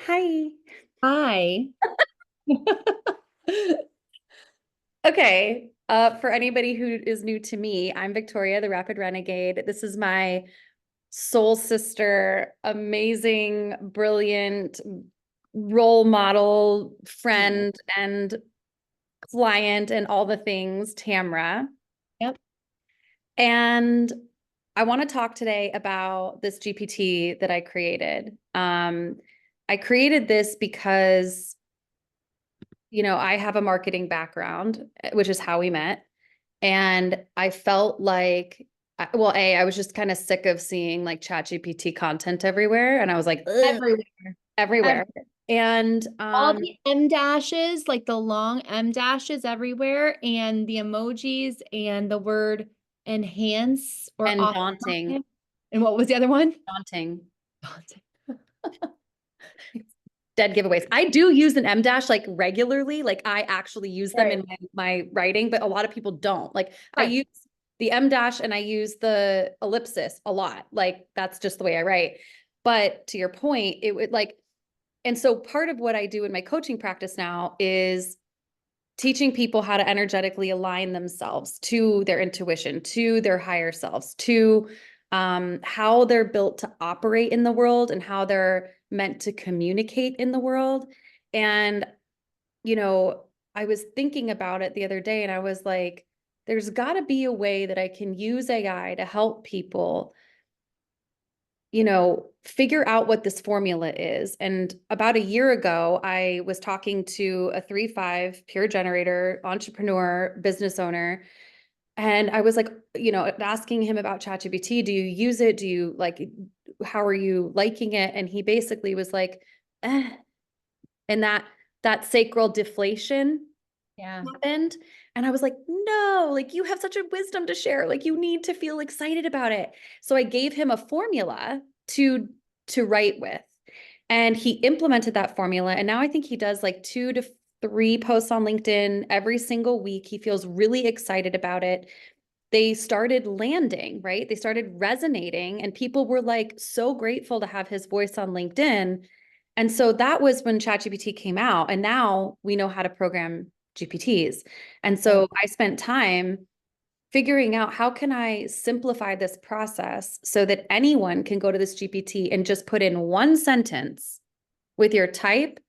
Hi. Hi. Okay. For anybody who is new to me, I'm Victoria, the Rapid Renegade. This is my soul sister, amazing, brilliant role model, friend, and client, and all the things, Tamra. Yep. And I want to talk today about this GPT that I created. I created this because I have a marketing background, which is how we met. And I felt like, well, I was just kind of sick of seeing like ChatGPT content everywhere. And I was like, ugh, Everywhere. everywhere. Everywhere. And All the M dashes, like the long M dashes everywhere, and the emojis and the word enhance or and daunting, optimize. And what was the other one? daunting, Daunting. dead giveaways. I do use an M dash like regularly. Like I actually use them Right. in my writing, but a lot of people don't. Like I Right. use the M dash and I use the ellipsis a lot. Like that's just the way I write. But to your point, it would like, and so part of what I do in my coaching practice now is teaching people how to energetically align themselves to their intuition, to their higher selves, to how they're built to operate in the world and how they're meant to communicate in the world. And, you know, I was thinking about it the other day and I was like, there's got to be a way that I can use AI to help people figure out what this formula is. And about a year ago, I was talking to a 3-5 pure generator, entrepreneur, business owner. And I was like, asking him about ChatGPT. Do you use it? Do you like, how are you liking it? And he basically was like, eh. And that sacral deflation Yeah. happened. And I was like, no, like you have such a wisdom to share. Like you need to feel excited about it. So I gave him a formula to write with. And he implemented that formula. And now I think he does like 2 to 3 posts on LinkedIn every single week. He feels really excited about it. They started landing, right? They started resonating, and people were like so grateful to have his voice on LinkedIn. And so that was when ChatGPT came out, and now we know how to program GPTs. And Right. so I spent time figuring out how can I simplify this process so that anyone can go to this GPT and just put in one sentence with your type,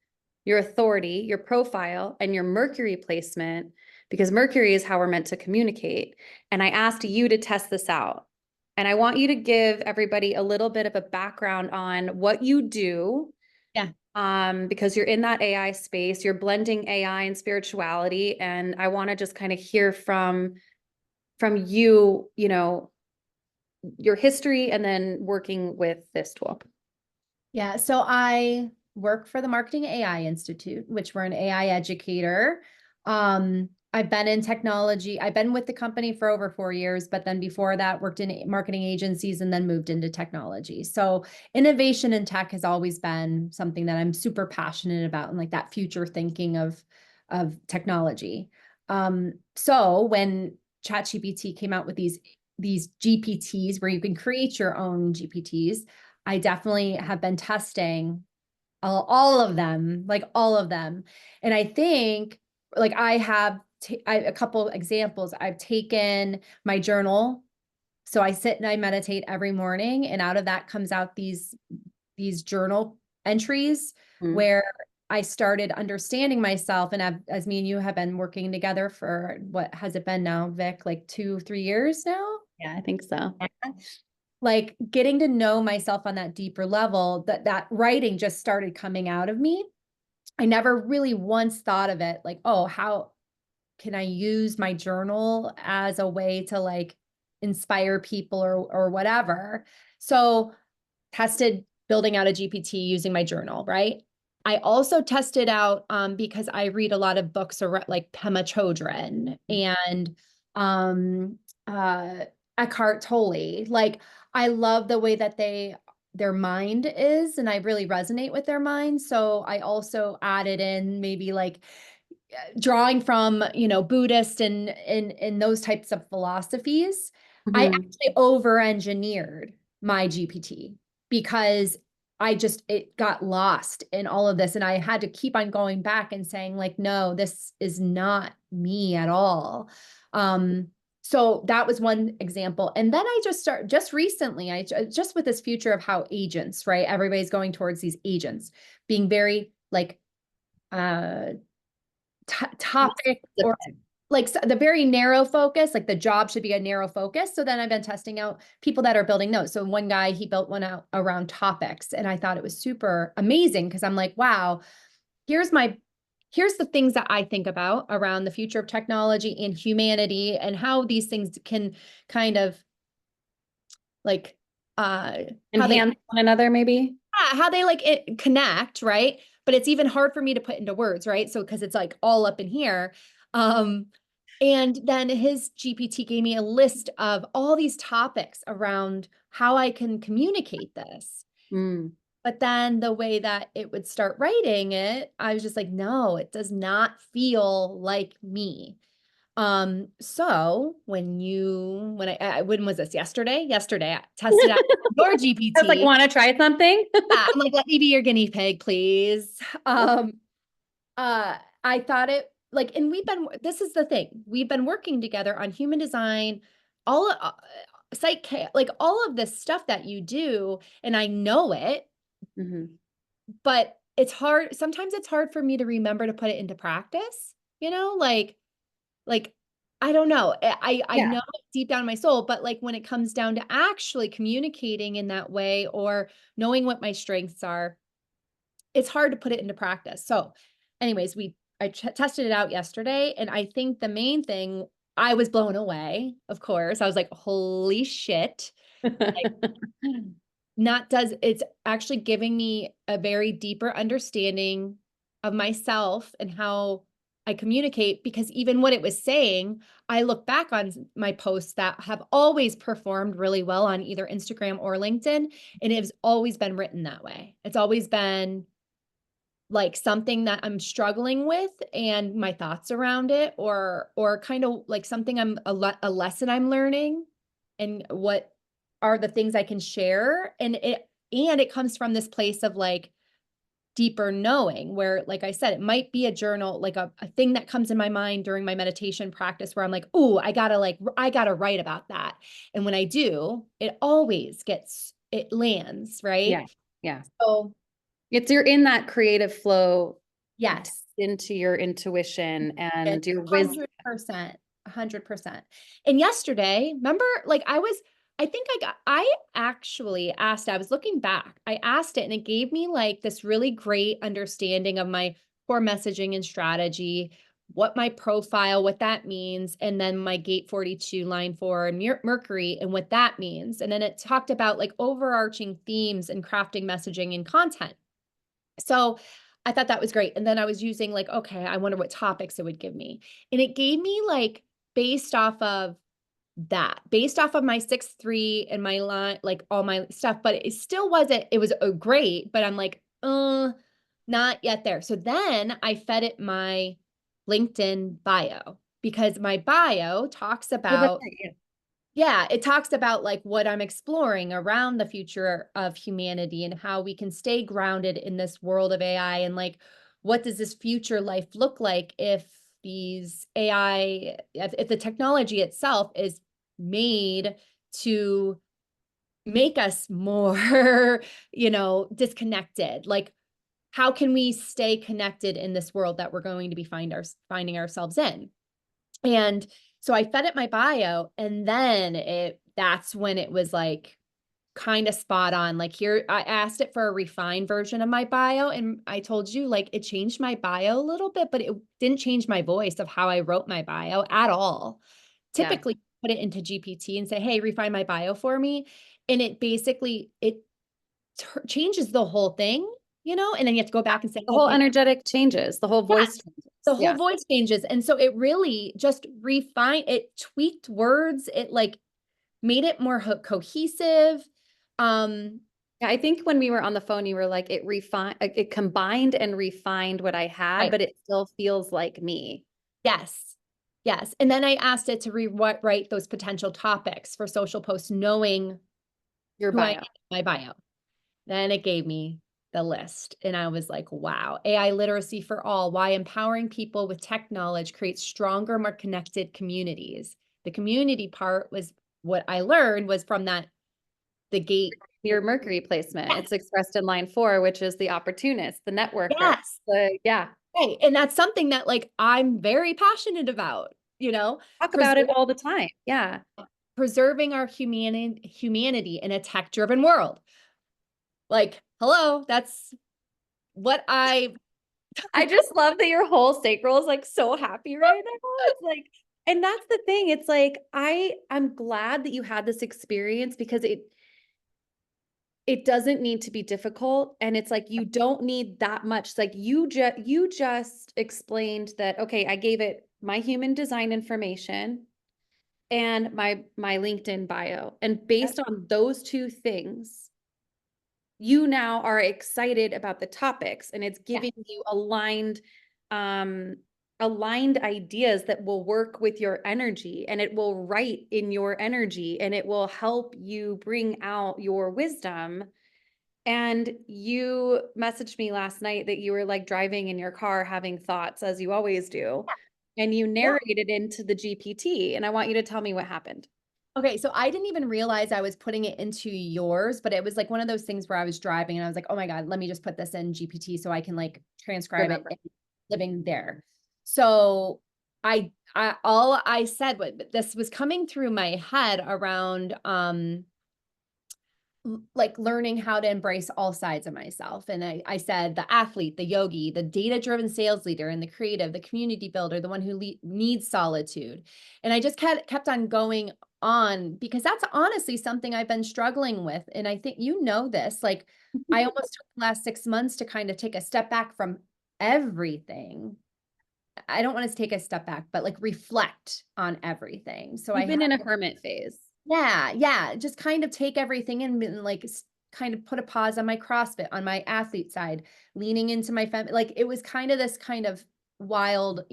your authority, your profile, and your Mercury placement, because Mercury is how we're meant to communicate. And I asked you to test this out. And I want you to give everybody a little bit of a background on what you do, Yeah. because you're in that AI space, you're blending AI and spirituality. And I want to just kind of hear from you, your history and then working with this tool. Yeah. So I work for the Marketing AI Institute, which we're an AI educator. I've been in technology. I've been with the company for over 4 years, but then before that, worked in marketing agencies and then moved into technology. So innovation in tech has always been something that I'm super passionate about, and like that future thinking of technology. So when ChatGPT came out with these GPTs where you can create your own GPTs, I definitely have been testing all of them, like all of them. And I think like I have a couple examples. I've taken my journal. So I sit and I meditate every morning, and out of that comes out these journal entries Mm. where I started understanding myself. And as me and you have been working together for what has it been now, Vic, like 2, 3 years now? Yeah, I think so. Like getting to know myself on that deeper level, that writing just started coming out of me. I never really once thought of it like, oh, how can I use my journal as a way to like inspire people or whatever. So tested building out a GPT using my journal, right? I also tested out because I read a lot of books around, like Pema Chodron and um, uh, Eckhart Tolle. Like I love the way that their mind is, and I really resonate with their mind. So I also added in maybe like drawing from Buddhist and those types of philosophies. I Mhm. actually over engineered my GPT because it got lost in all of this. And I had to keep on going back and saying like, no, this is not me at all. So that was one example. And then I just recently, just with this future of how agents, right? Everybody's going towards these agents being very like, topic or like the very narrow focus, like the job should be a narrow focus. So then I've been testing out people that are building those. So one guy, he built one out around topics, and I thought it was super amazing because I'm like, wow, here's the things that I think about around the future of technology and humanity and how these things can kind of like Enhance one another, maybe. how they like connect, right? But it's even hard for me to put into words, right? So because it's like all up in here. And then his GPT gave me a list of all these topics around how I can communicate this. Mm. But then the way that it would start writing it, I was just like, no, it does not feel like me. So when when was this? Yesterday? Yesterday, I tested out your GPT. I was like, want to try something? I'm like, let me be your guinea pig, please. I thought it like, and this is the thing, we've been working together on human design, all like all of this stuff that you do, and I know it, Mm-hmm. but it's hard. Sometimes it's hard for me to remember to put it into practice, like, I don't know. I Yeah. know it deep down in my soul, but like when it comes down to actually communicating in that way or knowing what my strengths are, it's hard to put it into practice. So anyways, I tested it out yesterday, and I think the main thing, I was blown away. Of course, I was like, holy shit. Like, it's actually giving me a very deeper understanding of myself and how I communicate, because even what it was saying, I look back on my posts that have always performed really well on either Instagram or LinkedIn, and it has always been written that way. It's always been like something that I'm struggling with and my thoughts around it, or kind of like something a lesson I'm learning, and what are the things I can share. And it comes from this place of like deeper knowing, where, like I said, it might be a journal, like a thing that comes in my mind during my meditation practice where I'm like, oh, I gotta write about that. And when I do, it lands, right? Yeah. Yeah. So You're in that creative flow, yes. into your intuition and your wisdom. 100%, 100%. And yesterday, remember, like I actually asked, I was looking back, I asked it and it gave me like this really great understanding of my core messaging and strategy, what my profile, what that means, and then my gate 42 line 4 Mercury and what that means. And then it talked about like overarching themes and crafting messaging and content. So I thought that was great. And then I was using like, okay, I wonder what topics it would give me. And it gave me like based off of based off of my 6'3" and my line, like all my stuff, but it still wasn't, it was great, but I'm like, not yet there. So then I fed it my LinkedIn bio, because my bio talks Oh, that's about, right. Yeah. yeah, it talks about like what I'm exploring around the future of humanity and how we can stay grounded in this world of AI, and like, what does this future life look like if if the technology itself is made to make us more, disconnected? Like, how can we stay connected in this world that we're going to be finding ourselves in? And so I fed it my bio, and then that's when it was like kind of spot on. Like, here, I asked it for a refined version of my bio, and I told you, like, it changed my bio a little bit, but it didn't change my voice of how I wrote my bio at all. Yeah. Typically put it into GPT and say, hey, refine my bio for me. And it basically, changes the whole thing, and then you have to go back and say, The whole okay, energetic changes, the whole yeah, voice changes. the whole Yeah. voice changes. And so it really just tweaked words. It like made it more cohesive. Um, Yeah, I think when we were on the phone, you were like, it combined and refined what I had, right. but it still feels like me. Yes. Yes. And then I asked it to rewrite those potential topics for social posts, knowing Your who I am bio. in my bio. Then it gave me the list. And I was like, wow, AI literacy for all, why empowering people with tech knowledge creates stronger, more connected communities. The community part was what I learned was from the gate. Your Mercury placement. It's expressed in line 4, which is the opportunist, the networker. Yes. Yeah. Right. And that's something that like I'm very passionate about, Talk about it preser- all the time. Yeah. preserving our humanity in a tech-driven world. Like, hello, that's what I just love that your whole sacral is like so happy right now. It's like, and that's the thing. It's like I'm glad that you had this experience because it doesn't need to be difficult, and it's like you don't need that much. It's like you just explained that, okay, I gave it my human design information and my LinkedIn bio, and based on those two things you now are excited about the topics, and it's yeah. giving you um aligned ideas that will work with your energy, and it will write in your energy, and it will help you bring out your wisdom. And you messaged me last night that you were like driving in your car having thoughts as you always do, and you Yeah. narrated into the GPT, and I want you to tell me what happened. Okay, so I didn't even realize I was putting it into yours, but it was like one of those things where I was driving and I was like, oh my God, let me just put this in GPT so I can like transcribe it Remember. and living there. So I all I said was this was coming through my head around like learning how to embrace all sides of myself. And I said the athlete, the yogi, the data-driven sales leader, and the creative, the community builder, the one who needs solitude. And I just kept on going on because that's honestly something I've been struggling with. And I think you know this, like I almost took the last 6 months to kind of take a step back from everything. I don't want to take a step back, but like reflect on everything. So I You've been in a hermit phase. yeah, just kind of take everything and like kind of put a pause on my CrossFit, on my athlete side, leaning into my family. Like it was kind of this kind of wild,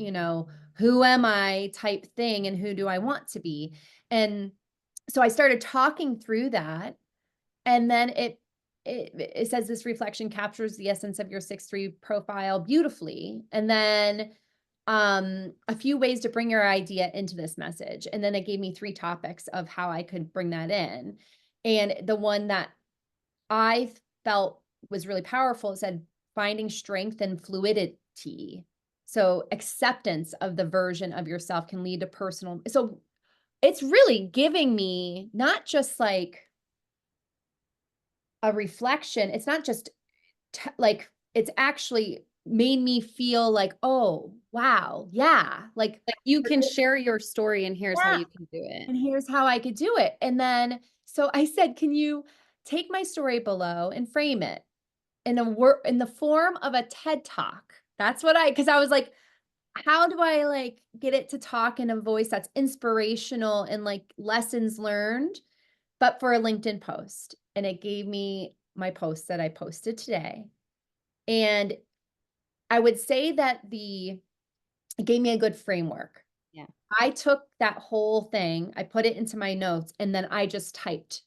who am I type thing and who do I want to be? And so I started talking through that, and then it says this reflection captures the essence of your 6-3 profile beautifully. And then a few ways to bring your idea into this message. And then it gave me 3 topics of how I could bring that in. And the one that I felt was really powerful, it said finding strength and fluidity. So acceptance of the version of yourself can lead to personal. So it's really giving me not just like a reflection. It's not just like, it's actually made me feel like, oh, wow. Yeah. Like, Like you can share your story, and here's how yeah. you can do it. And here's how I could do it. And then, so I said, can you take my story below and frame it in the form of a TED talk? That's what because I was like, how do I like get it to talk in a voice that's inspirational and like lessons learned, but for a LinkedIn post? And it gave me my post that I posted today. And I would say that it gave me a good framework. Yeah. I took that whole thing, I put it into my notes, and then I just typed.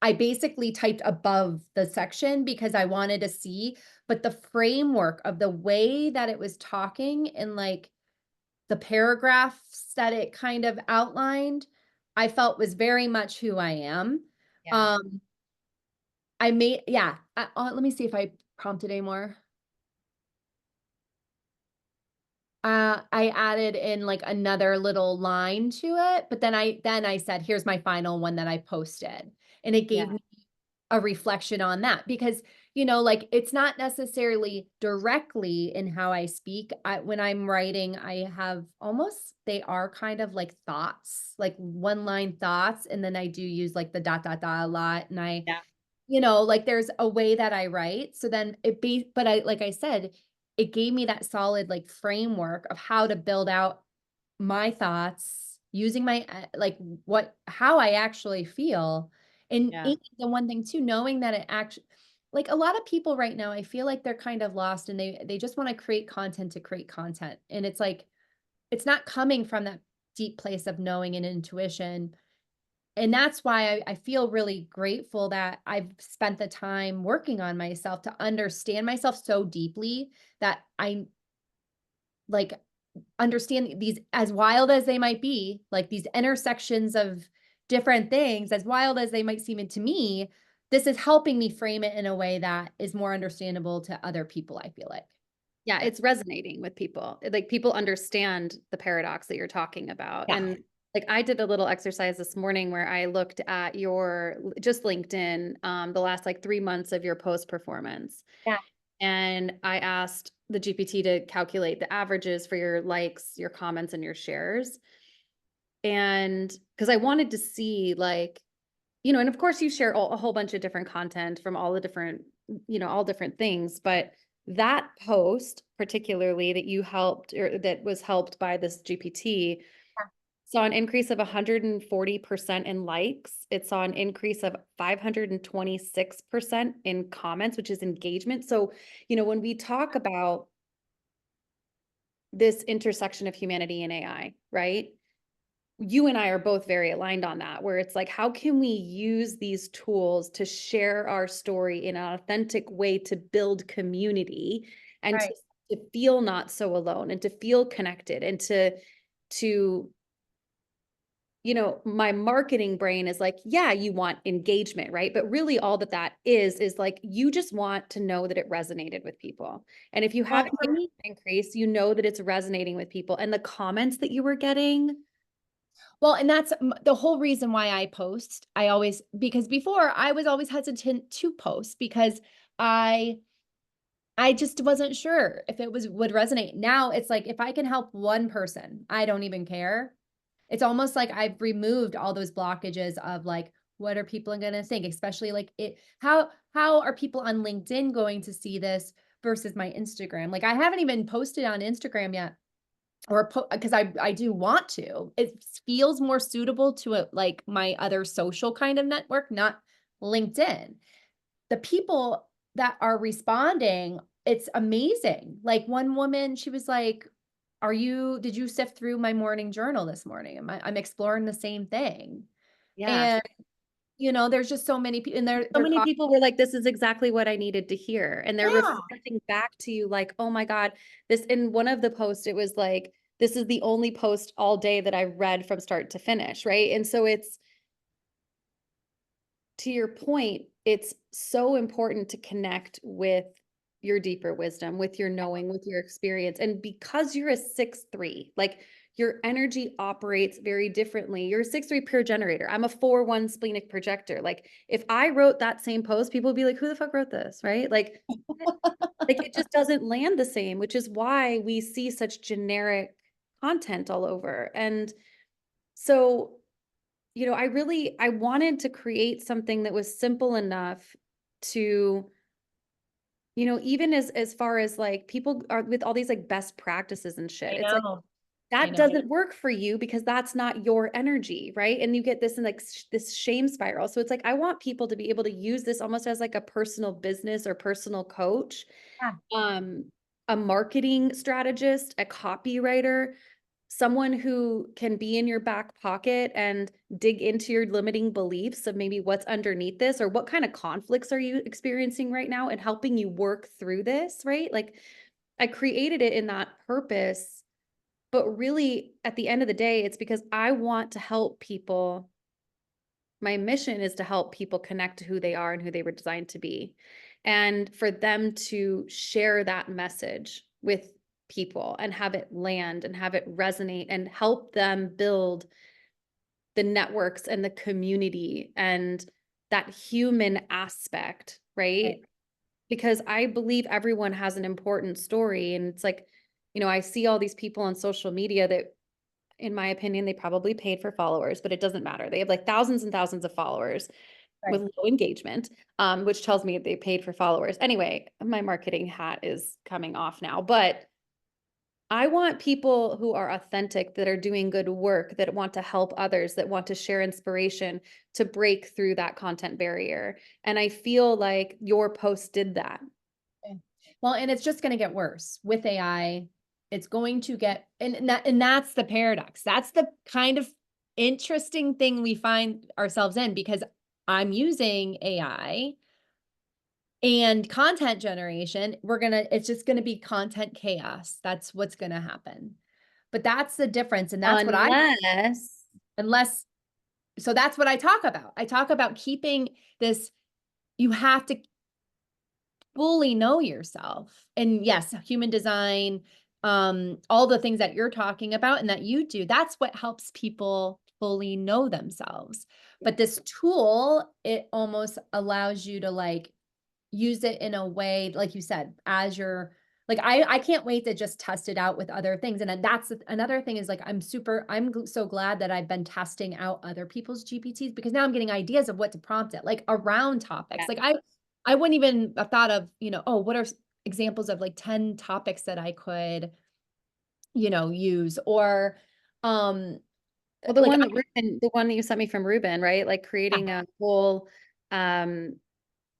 I basically typed above the section because I wanted to see, but the framework of the way that it was talking and like the paragraphs that it kind of outlined, I felt was very much who I am. Yeah. Um, let me see if I prompted anymore. I added in like another little line to it, but then I said, here's my final one that I posted. And it Yeah. gave me a reflection on that because, like it's not necessarily directly in how I speak. When I'm writing, they are kind of like thoughts, like one line thoughts. And then I do use like the dot, dot, dot a lot. And Yeah. like there's a way that I write. So then but like I said, it gave me that solid like framework of how to build out my thoughts using my like how I actually feel. Yeah. And the one thing too, knowing that it actually, like a lot of people right now, I feel like they're kind of lost and they just want to create content to create content. And it's like, it's not coming from that deep place of knowing and intuition. and that's why I feel really grateful that I've spent the time working on myself to understand myself so deeply that I like understand these, as wild as they might be, like these intersections of different things, as wild as they might seem it to me, this is helping me frame it in a way that is more understandable to other people, I feel like. Yeah, it's resonating with people. Like people understand the paradox that you're talking about. Yeah. And like I did a little exercise this morning where I looked at your just LinkedIn, the last like 3 months of your post performance. Yeah. And I asked the GPT to calculate the averages for your likes, your comments, and your shares. And because I wanted to see like, and of course you share a whole bunch of different content from all the different, all different things, but that post particularly that you helped or that was helped by this GPT saw an increase of 140% in likes. It saw an increase of 526% in comments, which is engagement. So, when we talk about this intersection of humanity and AI, right? You and I are both very aligned on that, where it's like, how can we use these tools to share our story in an authentic way to build community and Right. to feel not so alone and to feel connected and to my marketing brain is like, yeah, you want engagement, right? But really all that is like, you just want to know that it resonated with people. And if you Well, have for engagement me, increase, you know that it's resonating with people. And the comments that you were getting, well, and that's the whole reason why I post. I always, because before I was always hesitant to post because I I just wasn't sure if it would resonate. Now it's like if I can help one person, I don't even care. It's almost like I've removed all those blockages of like, what are people going to think? Especially like how are people on LinkedIn going to see this versus my Instagram? Like I haven't even posted on Instagram yet, or because I do want to. It feels more suitable to like my other social kind of network, not LinkedIn. The people that are responding, it's amazing. Like one woman, she was like, did you sift through my morning journal this morning? I'm exploring the same thing. yeah. And, there's just so many people and So they're many talking. people were like, this is exactly what I needed to hear. And they're Yeah. reflecting back to you like, oh my God, this in one of the posts, it was like, this is the only post all day that I read from start to finish. Right. And so it's, to your point, it's so important to connect with your deeper wisdom, with your knowing, with your experience. And because you're a 6-3, like your energy operates very differently. You're a 6-3 pure generator. I'm a 4-1 splenic projector. Like if I wrote that same post, people would be like, who the fuck wrote this? Right? Like it just doesn't land the same, which is why we see such generic content all over. And so I wanted to create something that was simple enough to, even as far as like people are with all these like best practices and shit. I It's like know. I that know. doesn't work for you because that's not your energy, right? And you get this in like this shame spiral. So it's like I want people to be able to use this almost as like a personal business or personal coach, Yeah. um, a marketing strategist, a copywriter, someone who can be in your back pocket and dig into your limiting beliefs of maybe what's underneath this or what kind of conflicts are you experiencing right now and helping you work through this, right? Like I created it in that purpose, but really at the end of the day, it's because I want to help people. My mission is to help people connect to who they are and who they were designed to be. And for them to share that message with people and have it land and have it resonate and help them build the networks and the community and that human aspect, Right. right? Because I believe everyone has an important story. And it's like, I see all these people on social media that in my opinion, they probably paid for followers, but it doesn't matter. They have like thousands and thousands of followers with Right. low engagement, which tells me they paid for followers. Anyway, my marketing hat is coming off now, but I want people who are authentic, that are doing good work, that want to help others, that want to share inspiration to break through that content barrier. And I feel like your post did that. Okay. Well, and it's just going to get worse with AI. It's going to get, and that's the paradox. That's the kind of interesting thing we find ourselves in, because I'm using AI and content generation. It's just gonna be content chaos. That's what's gonna happen. But that's the difference. And that's what Unless, unless, so that's what I talk about. I talk about keeping this, you have to fully know yourself. And yes, human design, all the things that you're talking about and that you do, that's what helps people fully know themselves. But this tool, it almost allows you to like use it in a way, like you said, as you're like, I can't wait to just test it out with other things. And then that's another thing is like, so glad that I've been testing out other people's GPTs, because now I'm getting ideas of what to prompt it, like around topics. yeah. Like I wouldn't even have thought of, oh, what are examples of like 10 topics that I could, use, or, Well, like, the one that you sent me from Ruben, right? Like creating a whole um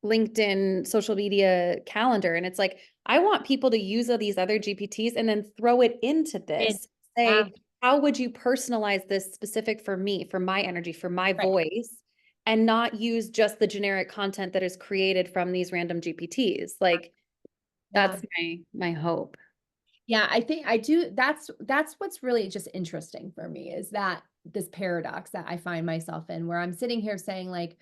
LinkedIn social media calendar. And it's like, I want people to use all these other GPTs and then throw it into in, this. yeah, Say, how would you personalize this specific for me, for my energy, for my right. voice, and not use just the generic content that is created from these random GPTs? Like, Yeah. that's my hope. Yeah, I think I do. That's what's really just interesting for me, is that this paradox that I find myself in, where I'm sitting here saying like,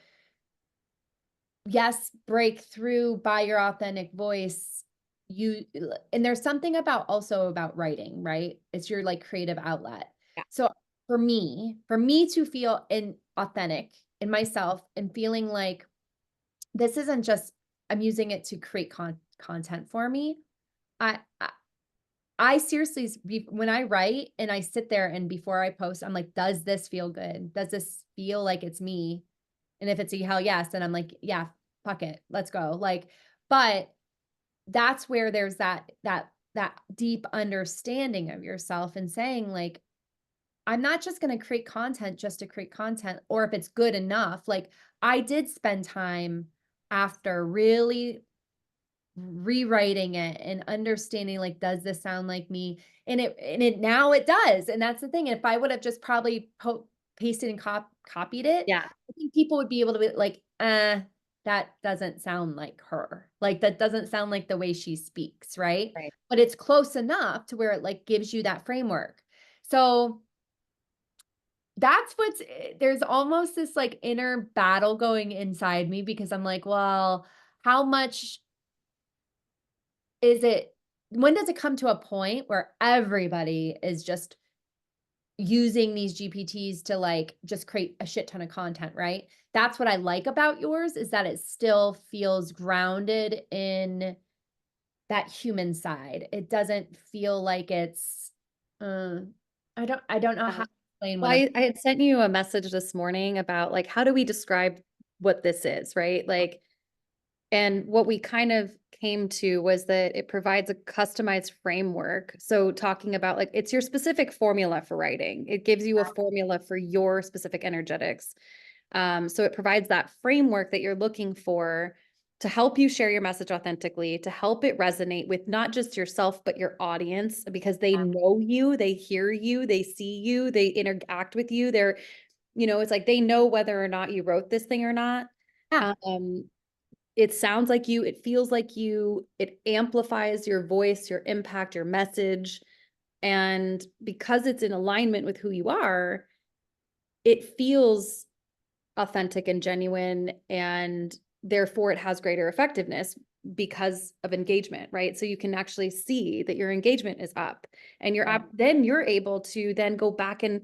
yes, break through by your authentic voice. You and there's something about also about writing, right? It's your like creative outlet. Yeah. So for me to feel authentic in myself and feeling like this isn't just I'm using it to create content for me. I I seriously, when I write and I sit there and before I post, I'm like, does this feel good? Does this feel like it's me? And if it's a hell yes, then I'm like, yeah, fuck it, let's go. Like, but that's where there's that deep understanding of yourself and saying like, I'm not just going to create content just to create content, or if it's good enough. Like, I did spend time after really rewriting it and understanding like, does this sound like me? And it now it does. And that's the thing. If I would have just probably pasted and copied it, Yeah. I think people would be able to be like, that doesn't sound like her. Like, that doesn't sound like the way she speaks, right? Right. But it's close enough to where it like gives you that framework. So that's there's almost this like inner battle going inside me, because I'm like, well, how much is it, when does it come to a point where everybody is just using these GPTs to like just create a shit ton of content, right? That's what I like about yours, is that it still feels grounded in that human side. It doesn't feel like it's I don't know how Yeah. to explain Well, what I'm. I had sent you a message this morning about like, how do we describe what this is, right? Like, and what we kind of came to was that it provides a customized framework. So talking about like, it's your specific formula for writing. It gives you a formula for your specific energetics. So it provides that framework that you're looking for to help you share your message authentically, to help it resonate with not just yourself, but your audience, because they know you, they hear you, they see you, they interact with you. It's like they know whether or not you wrote this thing or not. Yeah, Um, it sounds like you, it feels like you, it amplifies your voice, your impact, your message. And because it's in alignment with who you are, it feels authentic and genuine, and therefore it has greater effectiveness because of engagement, right? So you can actually see that your engagement is up, and right. then you're able to then go back and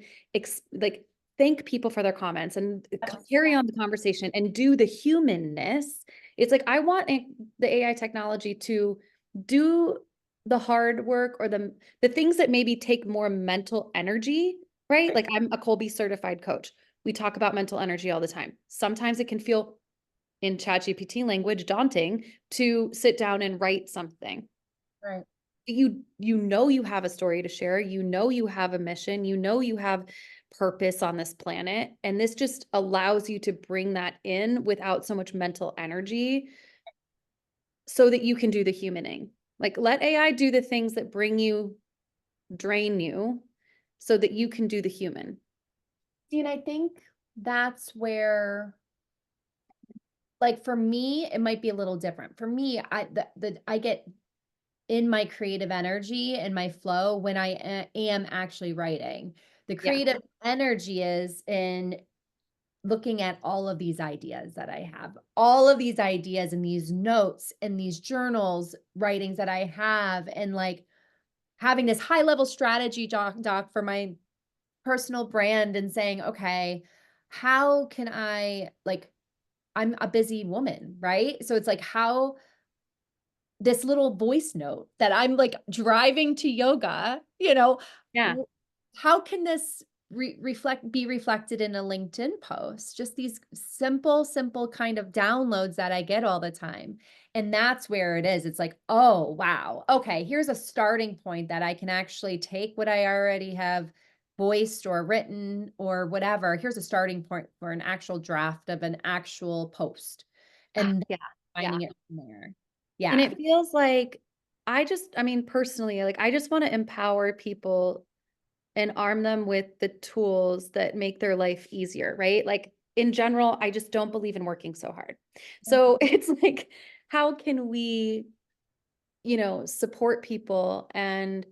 like thank people for their comments and carry on the conversation and do the humanness. It's like I want the AI technology to do the hard work, or the things that maybe take more mental energy, right? Like I'm a Colby certified coach. We talk about mental energy all the time. Sometimes it can feel, in ChatGPT language, daunting to sit down and write something. Right. You have a story to share, you have a mission, you have purpose on this planet, and this just allows you to bring that in without so much mental energy so that you can do the humaning. Like let AI do the things that drain you so that you can do the human. See, and I think that's where, like, for me, it might be a little different. For me, I get in my creative energy and my flow when I am actually writing. The Yeah. creative energy is in looking at all of these ideas that I have, all of these ideas and these notes and these journals, writings that I have, and like having this high level strategy doc for my personal brand and saying, okay, how can I like, I'm a busy woman, right? So it's like, how this little voice note that I'm like driving to yoga, Yeah. w- how can this be reflected in a LinkedIn post? Just these simple kind of downloads that I get all the time. And that's where it is. It's like, oh, wow. Okay, here's a starting point that I can actually take what I already have voiced or written or whatever. Here's a starting point for an actual draft of an actual post. And Yeah. Yeah. finding it from there. And Yeah. it feels like I mean, personally, like I just want to empower people and arm them with the tools that make their life easier, right? Like in general, I just don't believe in working so hard. So it's like, how can we, support people? And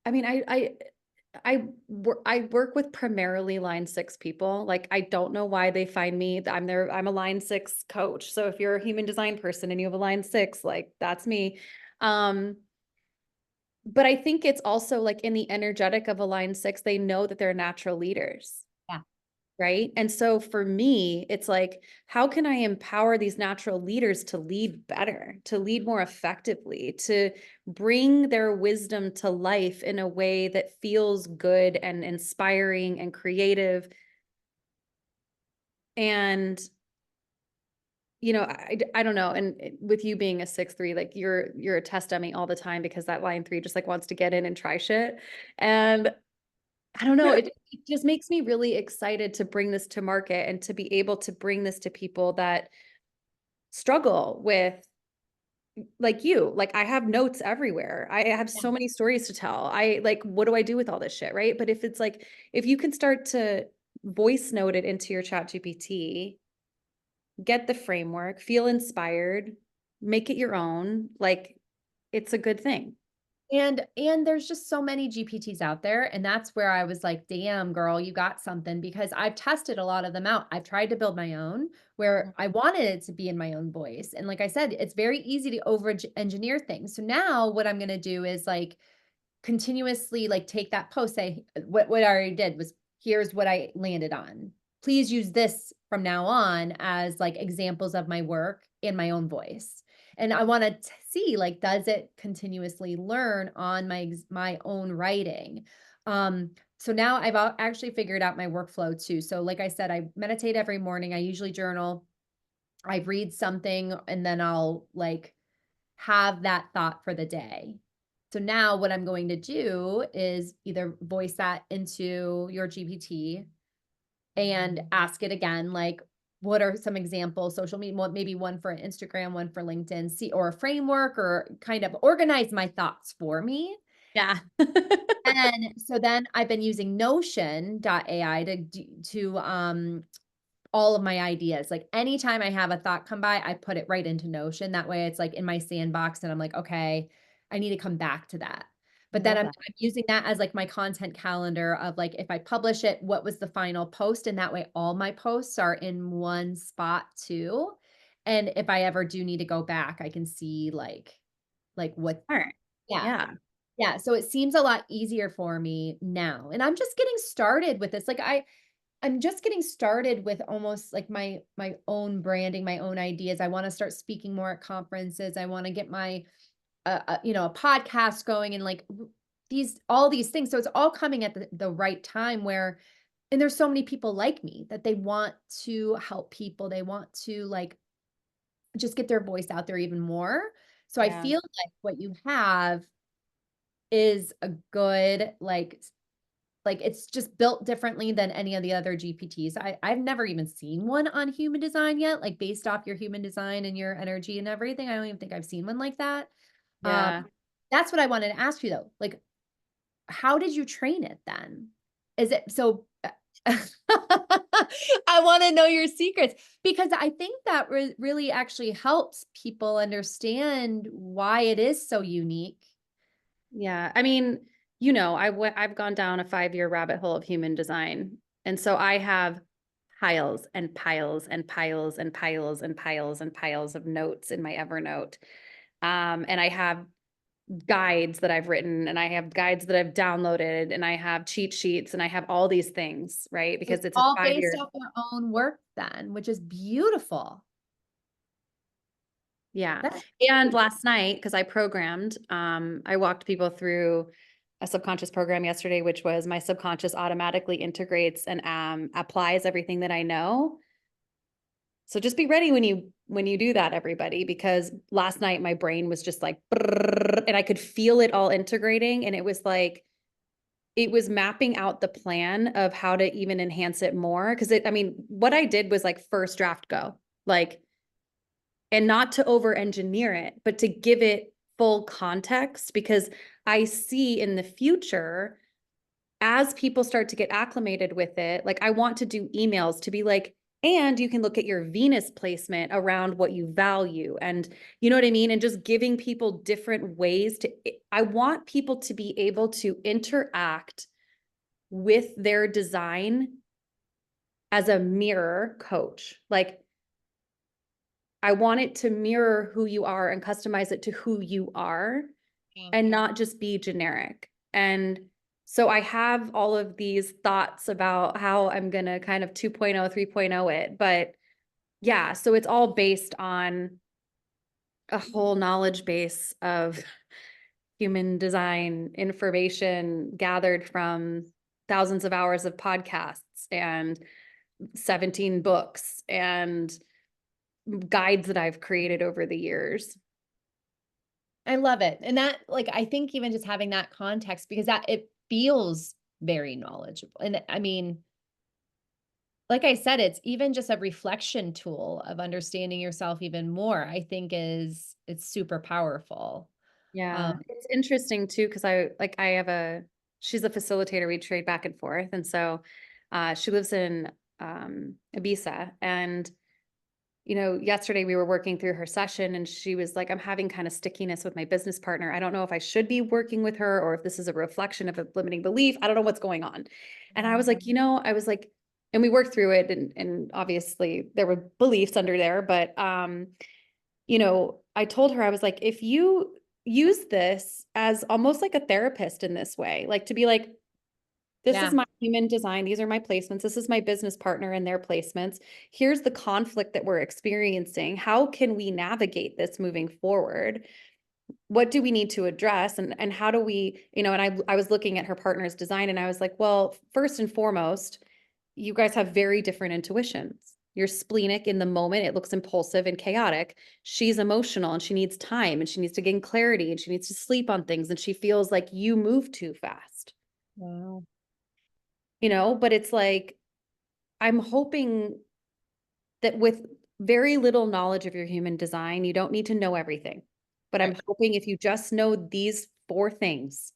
I mean, I work with primarily line six people. Like, I don't know why they find me. I'm a line six coach. So if you're a human design person and you have a line six, like that's me. Um, but I think it's also like in the energetic of a line six, they know that they're natural leaders. Yeah. Right. And so for me, it's like, how can I empower these natural leaders to lead better, to lead more effectively, to bring their wisdom to life in a way that feels good and inspiring and creative? And, I don't know. And with you being a 6-3, like you're a test dummy all the time because that line three just like wants to get in and try shit. And I don't know, it just makes me really excited to bring this to market and to be able to bring this to people that struggle with, like you. Like I have notes everywhere. I have so many stories to tell. I like, what do I do with all this shit, right? But if it's like, if you can start to voice note it into your chat GPT, get the framework, feel inspired, make it your own, like it's a good thing. And there's just so many GPTs out there, and that's where I was like, "Damn, girl, you got something," because I've tested a lot of them out. I've tried to build my own where I wanted it to be in my own voice, and like I said, it's very easy to over engineer things. So now what I'm gonna do is like continuously like take that post, say what I already did was here's what I landed on. Please use this from now on as like examples of my work in my own voice. And I want to see like does it continuously learn on my own writing. So now I've actually figured out my workflow too. So like I said, I meditate every morning. I usually journal. I read something and then I'll like have that thought for the day. So now what I'm going to do is either voice that into your GPT and ask it again, like, what are some examples, social media, maybe one for Instagram, one for LinkedIn, see, or a framework, or kind of organize my thoughts for me. Yeah. And so then I've been using Notion AI to all of my ideas. Like anytime I have a thought come by, I put it right into Notion. That way it's like in my sandbox and I'm like, okay, I need to come back to that. I But then love I'm, that. I'm using that as like my content calendar of like, if I publish it, what was the final post? And that way all my posts are in one spot too. And if I ever do need to go back, I can see like what, Smart. yeah. Yeah. Yeah. So it seems a lot easier for me now. And I'm just getting started with this. Like I'm just getting started with almost like my own branding, my own ideas. I want to start speaking more at conferences. I want to get my a podcast going and like these all these things. So it's all coming at the right time where and there's so many people like me that they want to help people. They want to like just get their voice out there even more. So I Yeah. feel like what you have is a good like, it's just built differently than any of the other GPTs. I've never even seen one on human design yet, like, based off your human design and your energy and everything. I don't even think I've seen one like that. Um, Yeah. that's what I wanted to ask you, though. Like, how did you train it then? Is it so, I want to know your secrets because I think that really actually helps people understand why it is so unique. Yeah. I mean, I've gone down a 5-year rabbit hole of human design. And so I have piles and piles and piles and piles and piles and piles of notes in my Evernote. And I have guides that I've written, and I have guides that I've downloaded, and I have cheat sheets, and I have all these things, right? It's Because it's a all based 5-year. off their own work then, which is beautiful. Yeah. That's And great. last night, because I programmed, I walked people through a subconscious program yesterday, which was my subconscious automatically integrates and applies everything that I know. So just be ready when you do that, everybody, because last night my brain was just like, brrrr, and I could feel it all integrating, and it was like it was mapping out the plan of how to even enhance it more. Because I mean, what I did was like first draft go, like, and not to over engineer it, but to give it full context, because I see in the future, as people start to get acclimated with it, like I want to do emails to be like, and you can look at your Venus placement around what you value. And you know what I mean? And just giving people different ways to, I want people to be able to interact with their design as a mirror coach. Like I want it to mirror who you are and customize it to who you are and not just be generic. And so I have all of these thoughts about how I'm going to kind of 2.0, 3.0 it. But yeah, so it's all based on a whole knowledge base of human design information gathered from thousands of hours of podcasts and 17 books and guides that I've created over the years. I love it. And that, like, I think even just having that context, because that it feels very knowledgeable. And I mean, like I said, it's even just a reflection tool of understanding yourself even more, I think it's super powerful. Yeah, Um, it's interesting too, because I have she's a facilitator, we trade back and forth. And so she lives in Ibiza. And yesterday we were working through her session, and she was like, I'm having kind of stickiness with my business partner. I don't know if I should be working with her or if this is a reflection of a limiting belief. I don't know what's going on. And I was like, I was like, and we worked through it, and obviously there were beliefs under there, but I told her, I was like, if you use this as almost like a therapist in this way, like to be like, this is yeah. my human design. These are my placements. This is my business partner and their placements. Here's the conflict that we're experiencing. How can we navigate this moving forward? What do we need to address? And how do we, and I was looking at her partner's design, and I was like, well, first and foremost, you guys have very different intuitions. You're splenic in the moment. It looks impulsive and chaotic. She's emotional and she needs time and she needs to gain clarity and she needs to sleep on things. And she feels like you move too fast, Wow. but it's like, I'm hoping that with very little knowledge of your human design, you don't need to know everything. But I'm Right. hoping if you just know these 4 things,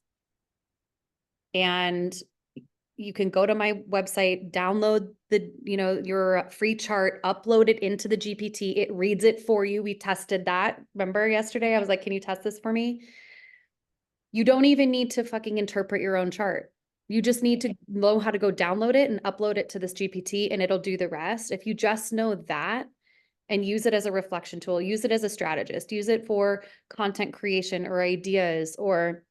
and you can go to my website, download your free chart, upload it into the GPT. It reads it for you. We tested that. Remember yesterday? I was like, can you test this for me? You don't even need to fucking interpret your own chart. You just need to know how to go download it and upload it to this GPT, and it'll do the rest. If you just know that and use it as a reflection tool, use it as a strategist, use it for content creation or ideas, or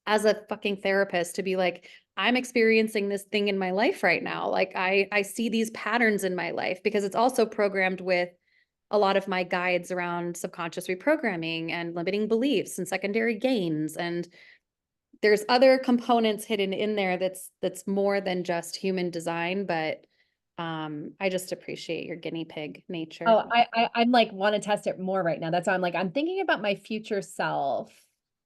as a fucking therapist to be like, I'm experiencing this thing in my life right now. Like I see these patterns in my life, because it's also programmed with a lot of my guides around subconscious reprogramming and limiting beliefs and secondary gains. And there's other components hidden in there that's more than just human design, but I just appreciate your guinea pig nature. Oh, I'm like want to test it more right now. That's why I'm like, I'm thinking about my future self.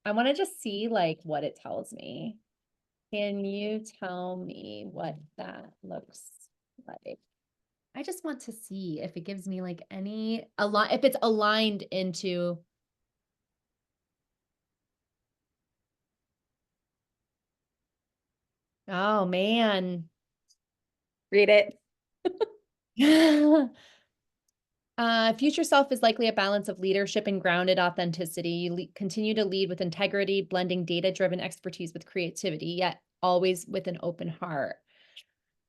I want to just see like what it tells me. Can you tell me what that looks like? I just want to see if it gives me like any a lot if it's aligned into. Oh man. Read it. Future self is likely a balance of leadership and grounded authenticity. You continue to lead with integrity, blending data-driven expertise with creativity, yet always with an open heart.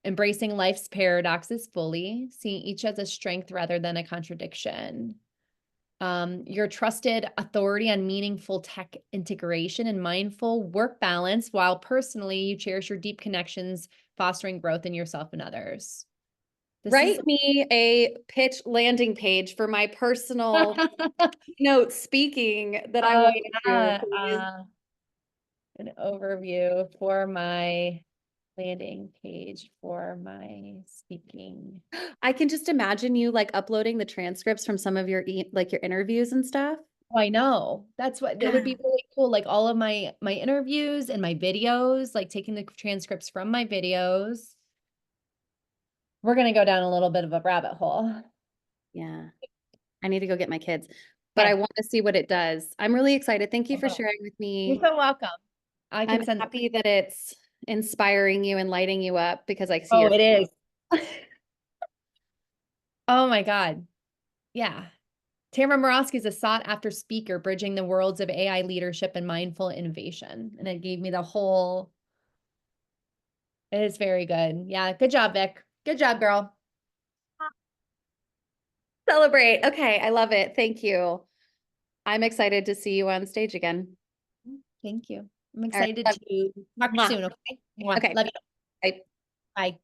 Embracing life's paradoxes fully, seeing each as a strength rather than a contradiction. Your trusted authority on meaningful tech integration and mindful work balance, while personally you cherish your deep connections, fostering growth in yourself and others. Write me a pitch landing page for my personal note speaking that I Oh, want to do, yeah. please. An overview for my landing page for my speaking. I can just imagine you like uploading the transcripts from some of your like your interviews and stuff. Oh, I know. That's what that would be really cool. Like all of my interviews and my videos, like taking the transcripts from my videos. We're gonna go down a little bit of a rabbit hole. Yeah. I need to go get my kids, but I Okay. want to see what it does. I'm really excited. Thank you for Uh-huh. sharing with You're me. so welcome. I can I'm send. happy that it's inspiring you and lighting you up because I see Oh, your it is. Oh my God. Yeah. Tamra Moroski is a sought-after speaker, bridging the worlds of AI leadership and mindful innovation. And it gave me the whole. It is very good. Yeah. Good job, Vic. Good job, girl. celebrate. Okay, I love it. Thank you. I'm excited to see you on stage again. Thank you. I'm All right. excited to talk Mwah. soon. Okay. Mwah. Okay. Love you. Bye. Bye.